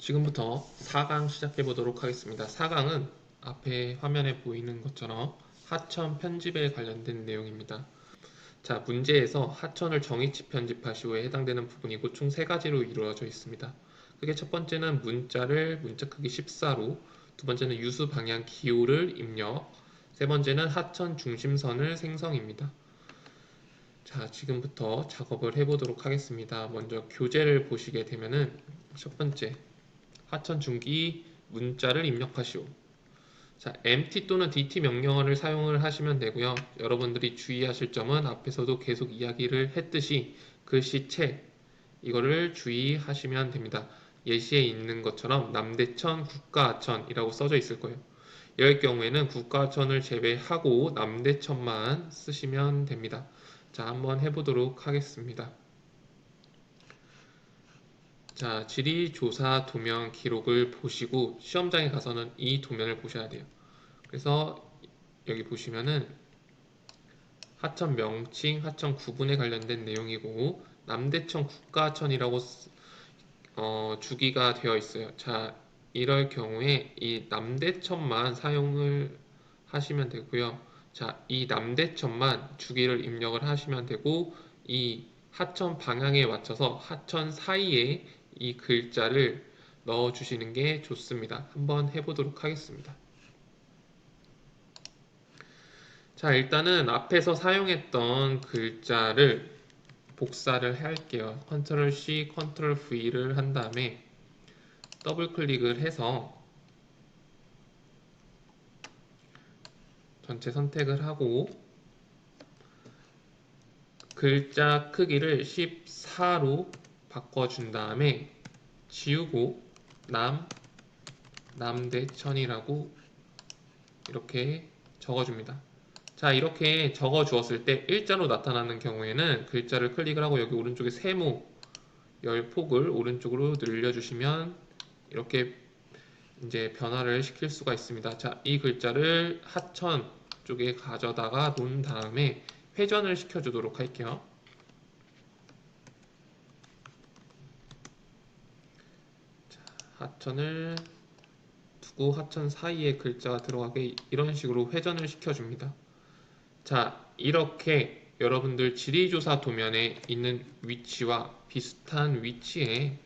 지금부터 4강 시작해 보도록 하겠습니다. 4강은 앞에 화면에 보이는 것처럼 하천 편집에 관련된 내용입니다. 자, 문제에서 하천을 정의치 편집하시오에 해당되는 부분이고 총 3가지로 이루어져 있습니다. 그게 첫 번째는 문자를 문자 크기 14로, 두 번째는 유수 방향 기호를 입력, 세 번째는 하천 중심선을 생성입니다. 자, 지금부터 작업을 해보도록 하겠습니다. 먼저 교재를 보시게 되면은 첫 번째 하천 중기 문자를 입력하시오. 자, MT 또는 DT 명령어를 사용을 하시면 되고요. 여러분들이 주의하실 점은 앞에서도 계속 이야기를 했듯이 글씨체 이거를 주의하시면 됩니다. 예시에 있는 것처럼 남대천 국가하천이라고 써져 있을 거예요. 이럴 경우에는 국가하천을 제외하고 남대천만 쓰시면 됩니다. 자, 한번 해보도록 하겠습니다. 자, 지리조사 도면 기록을 보시고 시험장에 가서는 이 도면을 보셔야 돼요. 그래서 여기 보시면은 하천 명칭, 하천 구분에 관련된 내용이고 남대천 국가하천이라고 주기가 되어 있어요. 자, 이럴 경우에 이 남대천만 사용을 하시면 되고요. 자, 이 남대천만 주기를 입력을 하시면 되고 이 하천 방향에 맞춰서 하천 사이에 이 글자를 넣어 주시는 게 좋습니다. 한번 해보도록 하겠습니다. 자, 일단은 앞에서 사용했던 글자를 복사를 할게요. 컨트롤 C, 컨트롤 V를 한 다음에 더블 클릭을 해서 전체 선택을 하고 글자 크기를 14로 바꿔준 다음에 지우고 남대천이라고 이렇게 적어줍니다. 자, 이렇게 적어 주었을 때 일자로 나타나는 경우에는 글자를 클릭을 하고 여기 오른쪽에 세모 열 폭을 오른쪽으로 늘려주시면 이렇게 이제 변화를 시킬 수가 있습니다. 자, 이 글자를 하천 쪽에 가져다가 놓은 다음에 회전을 시켜주도록 할게요. 자, 하천을 두고 하천 사이에 글자가 들어가게 이런 식으로 회전을 시켜줍니다. 자, 이렇게 여러분들 지리조사 도면에 있는 위치와 비슷한 위치에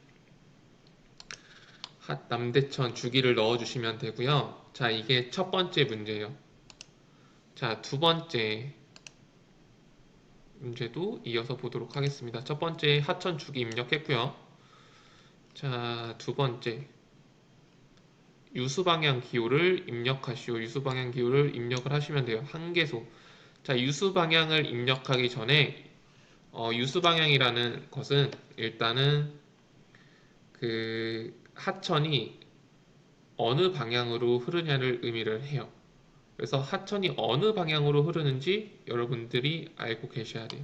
남대천 주기를 넣어주시면 되고요. 자, 이게 첫 번째 문제예요. 자, 두 번째 문제도 이어서 보도록 하겠습니다. 첫 번째 하천 주기 입력했고요. 자, 두 번째 유수방향 기호를 입력하시오. 유수방향 기호를 입력을 하시면 돼요. 한계소. 자, 유수방향을 입력하기 전에 유수방향이라는 것은 일단은 그 하천이 어느 방향으로 흐르냐를 의미를 해요. 그래서 하천이 어느 방향으로 흐르는지 여러분들이 알고 계셔야 돼요.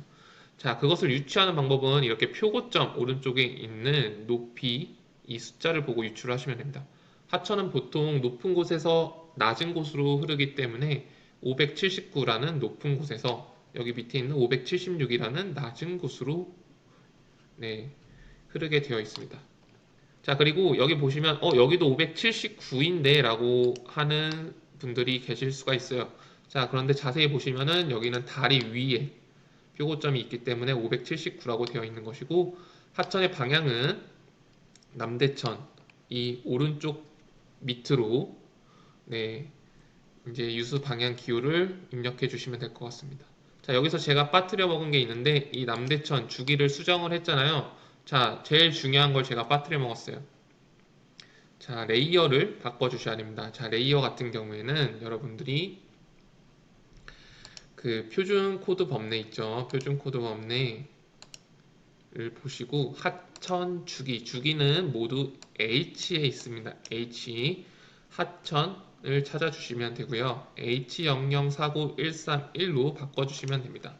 자, 그것을 유추하는 방법은 이렇게 표고점 오른쪽에 있는 높이 이 숫자를 보고 유추를 하시면 됩니다. 하천은 보통 높은 곳에서 낮은 곳으로 흐르기 때문에 579라는 높은 곳에서 여기 밑에 있는 576이라는 낮은 곳으로 흐르게 되어 있습니다. 자, 그리고 여기 보시면 여기도 579인데 라고 하는 분들이 계실 수가 있어요. 자, 그런데 자세히 보시면은 여기는 다리 위에 표고점이 있기 때문에 579라고 되어 있는 것이고 하천의 방향은 남대천 이 오른쪽 밑으로 이제 유수 방향 기호를 입력해 주시면 될 것 같습니다. 자, 여기서 제가 빠뜨려 먹은 게 있는데 이 남대천 주기를 수정을 했잖아요. 자, 제일 중요한 걸 제가 빠뜨려 먹었어요. 자, 레이어를 바꿔주셔야 됩니다. 자, 레이어 같은 경우에는 여러분들이 그 표준 코드 범례 있죠. 표준 코드 범례를 보시고 하천 주기는 모두 H에 있습니다. H 하천을 찾아주시면 되고요. H0049131로 바꿔주시면 됩니다.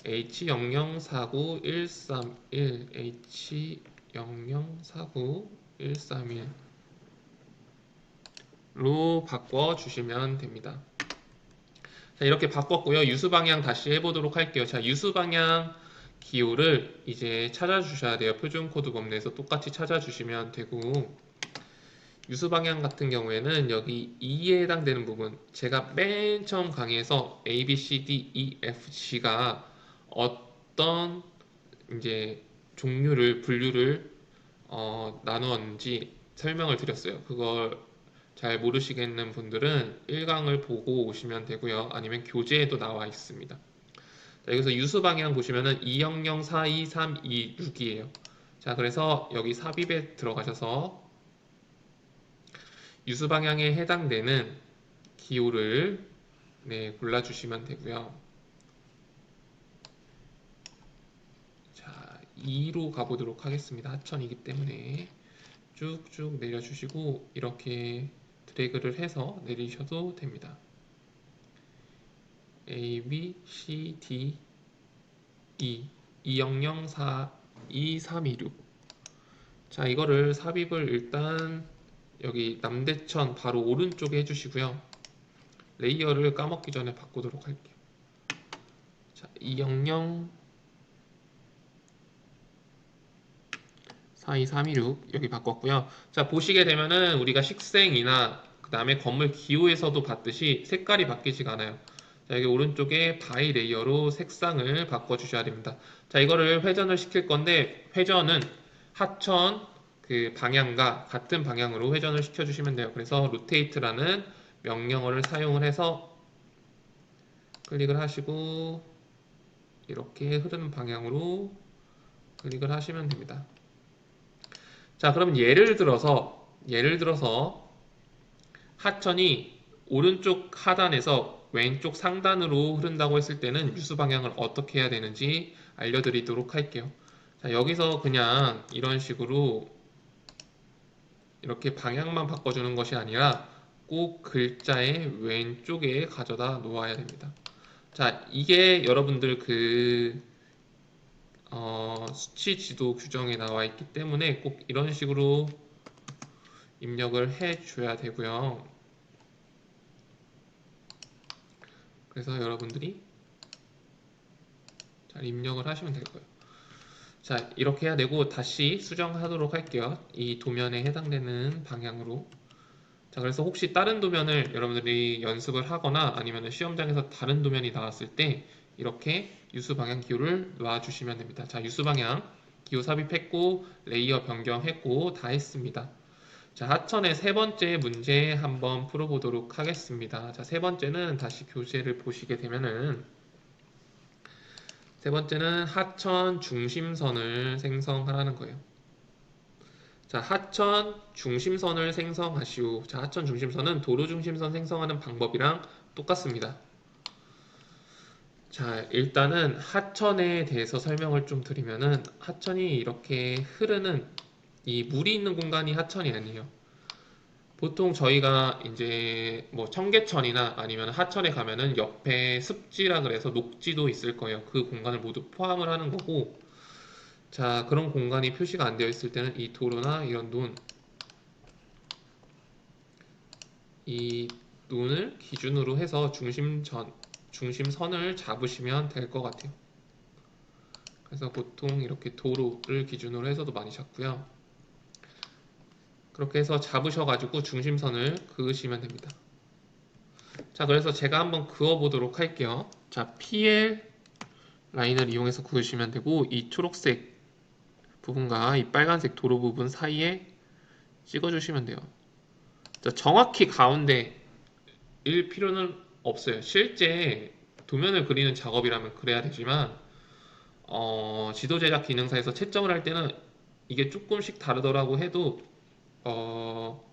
H0049131 H0049131로 바꿔주시면 됩니다. 자, 이렇게 바꿨고요. 유수방향 다시 해보도록 할게요. 자, 유수방향 기호를 이제 찾아주셔야 돼요. 표준 코드 범위에서 똑같이 찾아주시면 되고, 유수 방향 같은 경우에는 여기 E에 해당되는 부분, 제가 맨 처음 강의에서 A, B, C, D, E, F, G가 어떤 이제 종류를 분류를 나누었는지 설명을 드렸어요. 그걸 잘 모르시겠는 분들은 1강을 보고 오시면 되고요. 아니면 교재에도 나와 있습니다. 자, 여기서 유수 방향 보시면은 200, 42, 3, 2, 6이에요. 자, 그래서 여기 삽입에 들어가셔서 유수 방향에 해당되는 기호를 골라주시면 되고요. 자, 2로 가보도록 하겠습니다. 하천이기 때문에 쭉쭉 내려주시고 이렇게 드래그를 해서 내리셔도 됩니다. A, B, C, D, E 200, 4, 2, 3, 2, 6. 자, 이거를 삽입을 일단 여기 남대천 바로 오른쪽에 해주시고요. 레이어를 까먹기 전에 바꾸도록 할게요. 자, 200, 42316 여기 바꿨고요. 자, 보시게 되면은 우리가 식생이나 그 다음에 건물 기호에서도 봤듯이 색깔이 바뀌지가 않아요. 자, 여기 오른쪽에 바이 레이어로 색상을 바꿔주셔야 됩니다. 자, 이거를 회전을 시킬 건데 회전은 하천 그 방향과 같은 방향으로 회전을 시켜주시면 돼요. 그래서 로테이트라는 명령어를 사용을 해서 클릭을 하시고 이렇게 흐르는 방향으로 클릭을 하시면 됩니다. 자, 그럼 예를 들어서 하천이 오른쪽 하단에서 왼쪽 상단으로 흐른다고 했을 때는 유수 방향을 어떻게 해야 되는지 알려드리도록 할게요. 자, 여기서 그냥 이런 식으로 이렇게 방향만 바꿔주는 것이 아니라 꼭 글자의 왼쪽에 가져다 놓아야 됩니다. 자, 이게 여러분들 수치 지도 규정에 나와 있기 때문에 꼭 이런 식으로 입력을 해 줘야 되고요. 그래서 여러분들이 잘 입력을 하시면 될 거예요. 자, 이렇게 해야 되고 다시 수정하도록 할게요. 이 도면에 해당되는 방향으로. 자, 그래서 혹시 다른 도면을 여러분들이 연습을 하거나 아니면 시험장에서 다른 도면이 나왔을 때 이렇게 유수 방향 기호를 놔주시면 됩니다. 자, 유수 방향 기호 삽입했고 레이어 변경했고 다 했습니다. 자, 하천의 세 번째 문제 한번 풀어보도록 하겠습니다. 자, 세 번째는 다시 교재를 보시게 되면은 세 번째는 하천 중심선을 생성하라는 거예요. 자, 하천 중심선을 생성하시오. 자, 하천 중심선은 도로 중심선 생성하는 방법이랑 똑같습니다. 자, 일단은 하천에 대해서 설명을 좀 드리면은 하천이 이렇게 흐르는 이 물이 있는 공간이 하천이 아니에요. 보통 저희가 이제 뭐 청계천이나 아니면 하천에 가면은 옆에 습지라 그래서 녹지도 있을 거예요. 그 공간을 모두 포함을 하는 거고, 자, 그런 공간이 표시가 안 되어 있을 때는 이 도로나 이런 이 논을 기준으로 해서 중심선을 잡으시면 될 것 같아요. 그래서 보통 이렇게 도로를 기준으로 해서도 많이 잡고요. 그렇게 해서 잡으셔가지고 중심선을 그으시면 됩니다. 자, 그래서 제가 한번 그어보도록 할게요. 자, PL 라인을 이용해서 그으시면 되고, 이 초록색 부분과 이 빨간색 도로 부분 사이에 찍어주시면 돼요. 자, 정확히 가운데일 필요는 없어요. 실제 도면을 그리는 작업이라면 그래야 되지만, 지도 제작 기능사에서 채점을 할 때는 이게 조금씩 다르더라고 해도, 어,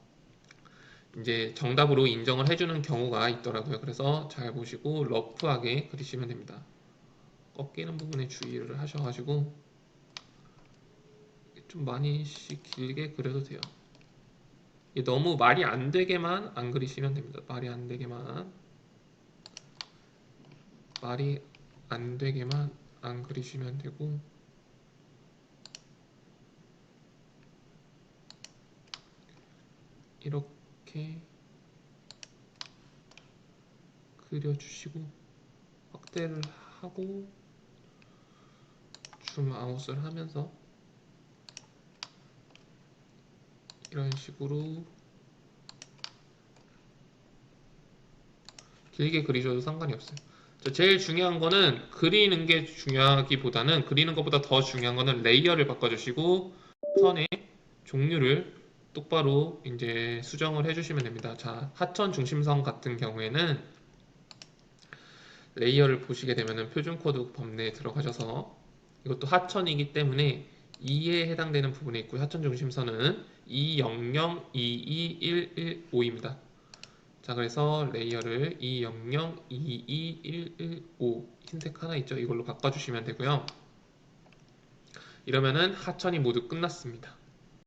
이제 정답으로 인정을 해주는 경우가 있더라고요. 그래서 잘 보시고 러프하게 그리시면 됩니다. 꺾이는 부분에 주의를 하셔가지고 좀 많이씩 길게 그려도 돼요. 너무 말이 안 되게만 안 그리시면 됩니다. 말이 안 되게만 안 그리시면 되고, 이렇게 그려주시고 확대를 하고 줌아웃을 하면서 이런 식으로 길게 그리셔도 상관이 없어요. 제일 중요한 거는 그리는 게 중요하기보다는, 그리는 것보다 더 중요한 거는 레이어를 바꿔주시고 선의 종류를 똑바로 이제 수정을 해주시면 됩니다. 자, 하천 중심선 같은 경우에는 레이어를 보시게 되면은 표준 코드 범내에 들어가셔서, 이것도 하천이기 때문에 2에 해당되는 부분에 있고, 하천 중심선은 200, 22115입니다. 자, 그래서 레이어를 200, 22115 흰색 하나 있죠? 이걸로 바꿔주시면 되고요. 이러면은 하천이 모두 끝났습니다.